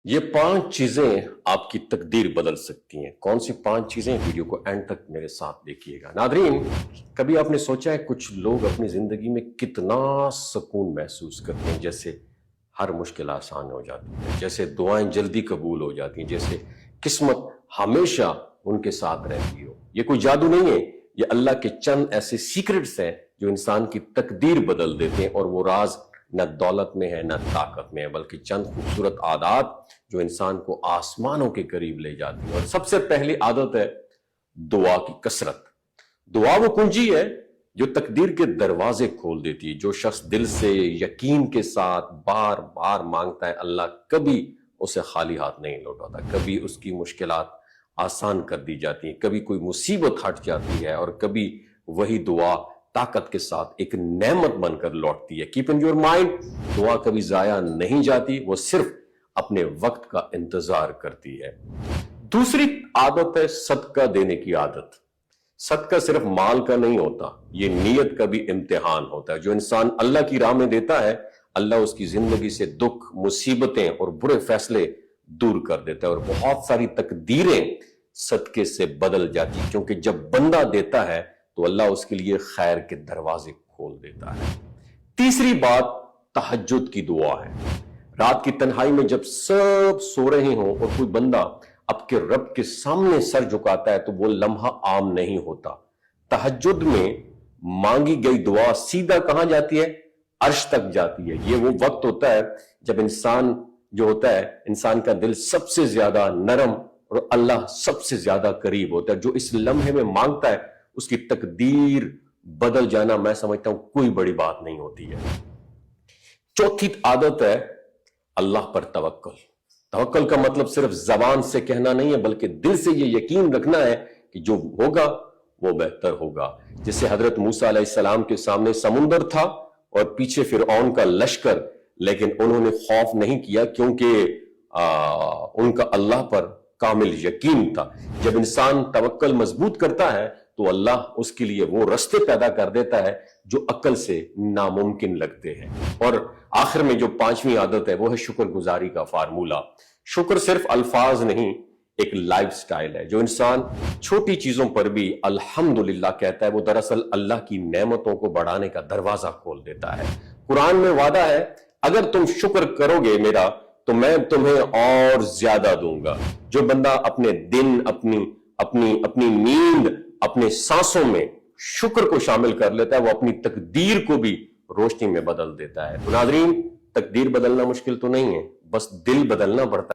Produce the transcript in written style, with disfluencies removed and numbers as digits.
یہ 5 چیزیں آپ کی تقدیر بدل سکتی ہیں۔ کون سی 5 چیزیں؟ ویڈیو کو اینڈ تک میرے ساتھ دیکھیے گا۔ ناظرین، کبھی آپ نے سوچا ہے کچھ لوگ اپنی زندگی میں کتنا سکون محسوس کرتے ہیں، جیسے ہر مشکل آسان ہو جاتی ہے، جیسے دعائیں جلدی قبول ہو جاتی ہیں، جیسے قسمت ہمیشہ ان کے ساتھ رہتی ہو۔ یہ کوئی جادو نہیں ہے، یہ اللہ کے چند ایسے سیکرٹس ہیں جو انسان کی تقدیر بدل دیتے ہیں، اور وہ راز نہ دولت میں ہے نہ طاقت میں ہے، بلکہ چند خوبصورت عادات جو انسان کو آسمانوں کے قریب لے جاتی ہیں۔ اور سب سے پہلی عادت ہے دعا کی کثرت۔ دعا وہ کنجی ہے جو تقدیر کے دروازے کھول دیتی ہے۔ جو شخص دل سے یقین کے ساتھ بار بار مانگتا ہے، اللہ کبھی اسے خالی ہاتھ نہیں لوٹاتا، کبھی اس کی مشکلات آسان کر دی جاتی ہیں، کبھی کوئی مصیبت ہٹ جاتی ہے، اور کبھی وہی دعا طاقت کے ساتھ ایک نعمت بن کر لوٹتی ہے۔ کیپ ان یور مائنڈ، دعا کبھی ضائع نہیں جاتی، وہ صرف اپنے وقت کا انتظار کرتی ہے۔ دوسری عادت ہے صدقہ دینے کی عادت۔ صدقہ صرف مال کا نہیں ہوتا، یہ نیت کا بھی امتحان ہوتا ہے۔ جو انسان اللہ کی راہ میں دیتا ہے، اللہ اس کی زندگی سے دکھ، مصیبتیں اور برے فیصلے دور کر دیتا ہے، اور بہت ساری تقدیریں صدقے سے بدل جاتی ہیں، کیونکہ جب بندہ دیتا ہے تو اللہ اس کے لیے خیر کے دروازے کھول دیتا ہے۔ تیسری بات تہجد کی دعا ہے۔ رات کی تنہائی میں جب سب سو رہے ہوں اور کوئی بندہ اب کے رب کے سامنے سر جھکاتا ہے تو وہ لمحہ عام نہیں ہوتا۔ تہجد میں مانگی گئی دعا سیدھا کہاں جاتی ہے؟ عرش تک جاتی ہے۔ یہ وہ وقت ہوتا ہے جب انسان جو ہوتا ہے، انسان کا دل سب سے زیادہ نرم اور اللہ سب سے زیادہ قریب ہوتا ہے۔ جو اس لمحے میں مانگتا ہے اس کی تقدیر بدل جانا، میں سمجھتا ہوں کوئی بڑی بات نہیں ہوتی ہے۔ چوتھی عادت ہے اللہ پر توکل۔ توکل کا مطلب صرف زبان سے کہنا نہیں ہے، بلکہ دل سے یہ یقین رکھنا ہے کہ جو ہوگا وہ بہتر ہوگا۔ جیسے حضرت موسیٰ علیہ السلام کے سامنے سمندر تھا اور پیچھے فرعون کا لشکر، لیکن انہوں نے خوف نہیں کیا کیونکہ ان کا اللہ پر کامل یقین تھا۔ جب انسان توکل مضبوط کرتا ہے تو اللہ اس کے لیے وہ رستے پیدا کر دیتا ہے جو عقل سے ناممکن لگتے ہیں۔ اور آخر میں جو 5ویں عادت ہے وہ ہے شکر گزاری کا فارمولہ۔ شکر صرف الفاظ نہیں، ایک لائف سٹائل ہے۔ جو انسان چھوٹی چیزوں پر بھی الحمدللہ کہتا ہے، وہ دراصل اللہ کی نعمتوں کو بڑھانے کا دروازہ کھول دیتا ہے۔ قرآن میں وعدہ ہے، اگر تم شکر کرو گے میرا تو میں تمہیں اور زیادہ دوں گا۔ جو بندہ اپنے دن، اپنی نیند، اپنے سانسوں میں شکر کو شامل کر لیتا ہے، وہ اپنی تقدیر کو بھی روشنی میں بدل دیتا ہے۔ تو ناظرین، تقدیر بدلنا مشکل تو نہیں ہے، بس دل بدلنا پڑتا ہے۔